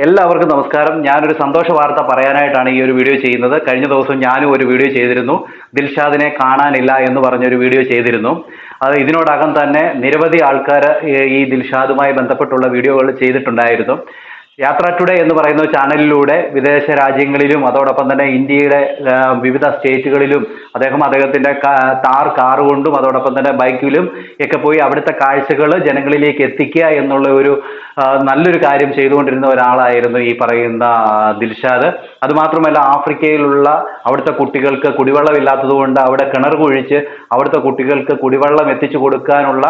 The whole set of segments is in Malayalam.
എല്ലാവർക്കും നമസ്കാരം. ഞാനൊരു സന്തോഷ വാർത്ത പറയാനായിട്ടാണ് ഈ ഒരു വീഡിയോ ചെയ്യുന്നത്. കഴിഞ്ഞ ദിവസം ഞാനും ഒരു വീഡിയോ ചെയ്തിരുന്നു. ദിൽഷാദിനെ കാണാനില്ല എന്ന് പറഞ്ഞൊരു വീഡിയോ ചെയ്തിരുന്നു. അത് ഇതിനോടകം തന്നെ നിരവധി ആൾക്കാർ ഈ ദിൽഷാദുമായി ബന്ധപ്പെട്ടുള്ള വീഡിയോകൾ ചെയ്തിട്ടുണ്ടായിരുന്നു. യാത്ര ടുഡേ എന്ന് പറയുന്ന ചാനലിലൂടെ വിദേശ രാജ്യങ്ങളിലും അതോടൊപ്പം തന്നെ ഇന്ത്യയുടെ വിവിധ സ്റ്റേറ്റുകളിലും അദ്ദേഹത്തിന്റെ താർ കാർ കൊണ്ടും അതോടൊപ്പം തന്നെ ബൈക്കിലും ഒക്കെ പോയി അവിടുത്തെ കാഴ്ചകൾ ജനങ്ങളിലേക്ക് എത്തിക്കുക എന്നുള്ള ഒരു നല്ലൊരു കാര്യം ചെയ്തുകൊണ്ടിരുന്ന ഒരാളായിരുന്നു ഈ പറയുന്ന ദിൽഷാദ്. അതുമാത്രമല്ല, ആഫ്രിക്കയിലുള്ള അവിടുത്തെ കുട്ടികൾക്ക് കുടിവെള്ളം ഇല്ലാത്തത് കൊണ്ട് അവിടെ കിണർ കുഴിച്ച് അവിടുത്തെ കുട്ടികൾക്ക് കുടിവെള്ളം എത്തിച്ചു കൊടുക്കാനുള്ള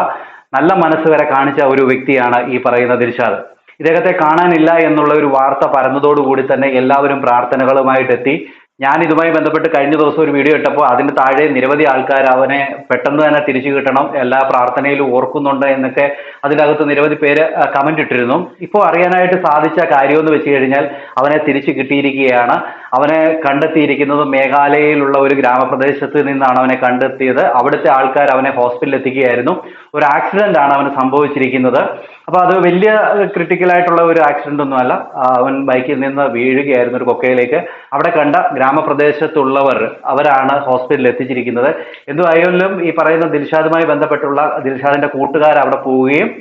നല്ല മനസ്സ് വരെ കാണിച്ച ഒരു വ്യക്തിയാണ് ഈ പറയുന്ന ദിൽഷാദ്. ഇദ്ദേഹത്തെ കാണാനില്ല എന്നുള്ള ഒരു വാർത്ത പരന്നതോടുകൂടി തന്നെ എല്ലാവരും പ്രാർത്ഥനകളുമായിട്ട് എത്തി. ഞാൻ ഇതുമായി ബന്ധപ്പെട്ട് കഴിഞ്ഞ ദിവസം ഒരു വീഡിയോ ഇട്ടപ്പോൾ അതിന് താഴെ നിരവധി ആൾക്കാർ അവനെ പെട്ടെന്ന് തന്നെ തിരിച്ചു കിട്ടണം, എല്ലാ പ്രാർത്ഥനയിലും ഓർക്കുന്നുണ്ട് എന്നൊക്കെ അതിനകത്ത് നിരവധി പേര് കമന്റ് ഇട്ടിരുന്നു. ഇപ്പോൾ അറിയാനായിട്ട് സാധിച്ച കാര്യമെന്ന് വെച്ച് കഴിഞ്ഞാൽ അവനെ തിരിച്ചു കിട്ടിയിരിക്കുകയാണ്. അവനെ കണ്ടെത്തിയിരിക്കുന്നത് മേഘാലയയിലുള്ള ഒരു ഗ്രാമപ്രദേശത്ത് നിന്നാണ് അവനെ കണ്ടെത്തിയത്. അവിടുത്തെ ആൾക്കാർ അവനെ ഹോസ്പിറ്റലിൽ എത്തിക്കുകയായിരുന്നു. ഒരു ആക്സിഡന്റ് ആണ് അവന് സംഭവിച്ചിരിക്കുന്നത്. അപ്പൊ അത് വലിയ ക്രിട്ടിക്കൽ ആയിട്ടുള്ള ഒരു ആക്സിഡന്റ് ഒന്നുമല്ല. അവൻ ബൈക്കിൽ നിന്ന് വീഴുകയായിരുന്നു ഒരു കൊക്കയിലേക്ക്. അവിടെ കണ്ട ഗ്രാമപ്രദേശത്തുള്ളവർ അവരാണ് ഹോസ്പിറ്റലിൽ എത്തിച്ചിരിക്കുന്നത്. എന്തുമായാലും ഈ പറയുന്ന ദിൽഷാദുമായി ബന്ധപ്പെട്ടുള്ള ദിൽഷാദിന്റെ കൂട്ടുകാർ അവിടെ പോവുകയും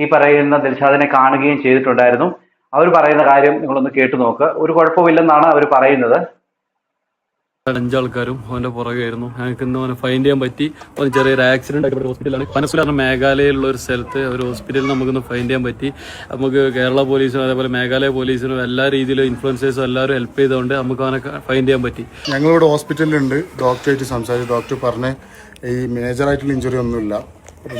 ഈ പറയുന്ന ദിൽഷാദിനെ കാണുകയും ചെയ്തിട്ടുണ്ടായിരുന്നു. അവർ പറയുന്ന കാര്യം നിങ്ങളൊന്ന് കേട്ടു നോക്ക്. ഒരു കുഴപ്പമില്ലെന്നാണ് അവർ പറയുന്നത്. അഞ്ചാൾക്കാരും അവന്റെ പുറകെയായിരുന്നു. ഞങ്ങൾക്ക് ഇന്ന് അവനെ ഫൈൻഡ് ചെയ്യാൻ പറ്റി. അവന് ചെറിയൊരു ആക്സിഡന്റ് ആയിട്ട് ഹോസ്പിറ്റലാണ്. പനസുലാണ് മേഘാലയയിലുള്ള ഒരു സ്ഥലത്ത് ഒരു ഹോസ്പിറ്റലിൽ നമുക്കൊന്ന് ഫൈൻഡ് ചെയ്യാൻ പറ്റി. നമുക്ക് കേരള പോലീസിനും അതേപോലെ മേഘാലയ പോലീസിനും എല്ലാ രീതിയിലും ഇൻഫ്ലുവൻസേഴ്സും എല്ലാവരും ഹെൽപ്പ് ചെയ്തുകൊണ്ട് നമുക്ക് അവനെ ഫൈൻഡ് ചെയ്യാൻ പറ്റി. ഞങ്ങളിവിടെ ഹോസ്പിറ്റലിലുണ്ട്. ഡോക്ടറായിട്ട് സംസാരിച്ചു. ഡോക്ടർ പറഞ്ഞ് ഈ മേജറായിട്ടുള്ള ഇഞ്ചുറി ഒന്നുമില്ല.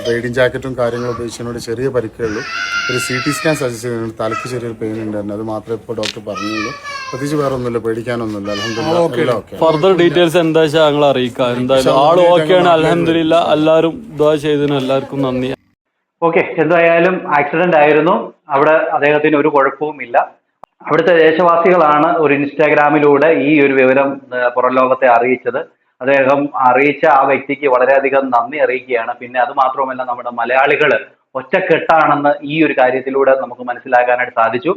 റൈഡിങ് ജാക്കറ്റും കാര്യങ്ങളും ഉപയോഗിച്ചതിനോട് ചെറിയ പരിക്കുള്ളൂ. ഒരു CT സ്കാൻ സജസ്റ്റ് ചെയ്യുന്നുണ്ട്. തലയ്ക്ക് ചെറിയൊരു പെയിൻ ഉണ്ടായിരുന്നു. അത് മാത്രമേ ഇപ്പോൾ ഡോക്ടർ പറഞ്ഞുള്ളൂ. പ്രത്യേകിച്ച് വേറെ ഒന്നുമില്ല, പേടിക്കാനൊന്നുമില്ല. അൽഹംദുലില്ലാഹ്. ഫർദർ ഡീറ്റെയിൽസ് എന്താ വെച്ചാൽ ഞങ്ങൾ അറിയിക്കാം. എന്തായാലും ആള് ഓക്കെയാണ്. അൽഹംദുലില്ലാഹ്. എല്ലാവരും ദുആ ചെയ്തതിനും എല്ലാവർക്കും നന്ദി. ഓക്കെ, എന്തായാലും ആക്സിഡന്റ് ആയിരുന്നു. അവിടെ അദ്ദേഹത്തിന് ഒരു കുഴപ്പവുമില്ല. അവിടുത്തെ ദേശവാസികളാണ് ഒരു ഇൻസ്റ്റാഗ്രാമിലൂടെ ഈ ഒരു വിവരം പുറം ലോകത്തെ അറിയിച്ചത്. അദ്ദേഹം അറിയിച്ച ആ വ്യക്തിക്ക് വളരെയധികം നന്ദി അറിയിക്കുകയാണ്. പിന്നെ അത് മാത്രമല്ല, നമ്മുടെ മലയാളികൾ ഒറ്റക്കെട്ടാണെന്ന് ഈ ഒരു കാര്യത്തിലൂടെ നമുക്ക് മനസ്സിലാക്കാനായിട്ട് സാധിച്ചു.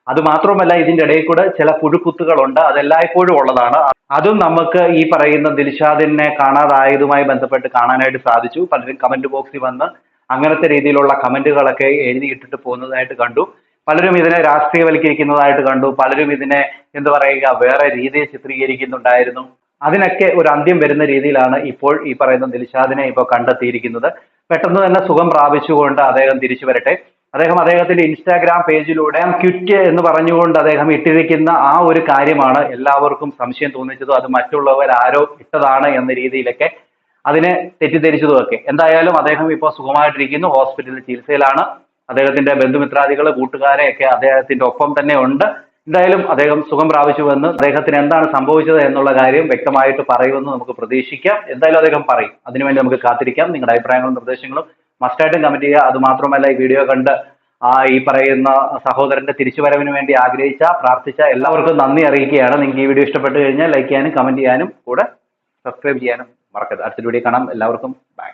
അത് മാത്രമല്ല, ഇതിന്റെ ഇടയിൽ കൂടെ ചില പുഴുക്കുത്തുകളുണ്ട്. അതെല്ലായ്പ്പോഴും ഉള്ളതാണ്. അതും നമുക്ക് ഈ പറയുന്ന ദിൽഷാദിനെ കാണാതായതുമായി ബന്ധപ്പെട്ട് കാണാനായിട്ട് സാധിച്ചു. പലരും കമന്റ് ബോക്സിൽ വന്ന് അങ്ങനത്തെ രീതിയിലുള്ള കമന്റുകളൊക്കെ എഴുതിയിട്ടിട്ട് പോകുന്നതായിട്ട് കണ്ടു. പലരും ഇതിനെ രാഷ്ട്രീയവൽക്കരിക്കുന്നതായിട്ട് കണ്ടു. പലരും ഇതിനെ എന്താ പറയുക വേറെ രീതിയിൽ ചിത്രീകരിക്കുന്നുണ്ടായിരുന്നു. അതിനൊക്കെ ഒരു അന്ത്യം വരുന്ന രീതിയിലാണ് ഇപ്പോൾ ഈ പറയുന്ന ദിൽഷാദിനെ ഇപ്പോൾ കണ്ടെത്തിയിരിക്കുന്നത്. പെട്ടെന്ന് തന്നെ സുഖം പ്രാപിച്ചുകൊണ്ട് അദ്ദേഹം തിരിച്ചു വരട്ടെ. അദ്ദേഹത്തിന്റെ ഇൻസ്റ്റാഗ്രാം പേജിലൂടെ ക്വിറ്റ് എന്ന് പറഞ്ഞുകൊണ്ട് അദ്ദേഹം ഇട്ടിരിക്കുന്ന ആ ഒരു കാര്യമാണ് എല്ലാവർക്കും സംശയം തോന്നിച്ചതും അത് മറ്റുള്ളവർ ആരോ ഇട്ടതാണ് എന്ന രീതിയിലൊക്കെ അതിനെ തെറ്റിദ്ധരിച്ചതുമൊക്കെ. എന്തായാലും അദ്ദേഹം ഇപ്പോൾ സുഖമായിട്ടിരിക്കുന്നു. ഹോസ്പിറ്റലിൽ ചികിത്സയിലാണ്. അദ്ദേഹത്തിന്റെ ബന്ധുമിത്രാദികൾ കൂട്ടുകാരെയൊക്കെ അദ്ദേഹത്തിന്റെ ഒപ്പം തന്നെ ഉണ്ട്. എന്തായാലും അദ്ദേഹം സുഖം പ്രാപിച്ചുവെന്ന് അദ്ദേഹത്തിന് എന്താണ് സംഭവിച്ചത് എന്നുള്ള കാര്യം വ്യക്തമായിട്ട് പറയുമെന്ന് നമുക്ക് പ്രതീക്ഷിക്കാം. എന്തായാലും അദ്ദേഹം പറയും. അതിനുവേണ്ടി നമുക്ക് കാത്തിരിക്കാം. നിങ്ങളുടെ അഭിപ്രായങ്ങളും നിർദ്ദേശങ്ങളും മസ്റ്റായിട്ടും കമന്റ് ചെയ്യുക. അത് മാത്രമല്ല, ഈ വീഡിയോ കണ്ട് ഈ പറയുന്ന സഹോദരന്റെ തിരിച്ചുവരവിന് വേണ്ടി ആഗ്രഹിച്ച പ്രാർത്ഥിച്ച എല്ലാവർക്കും നന്ദി അറിയിക്കുകയാണ്. നിങ്ങൾക്ക് ഈ വീഡിയോ ഇഷ്ടപ്പെട്ട് കഴിഞ്ഞാൽ ലൈക്ക് ചെയ്യാനും കമന്റ് ചെയ്യാനും കൂടെ സബ്സ്ക്രൈബ് ചെയ്യാനും മറക്കരുത്. അടുത്ത വീഡിയോ കാണാം. എല്ലാവർക്കും ബൈ.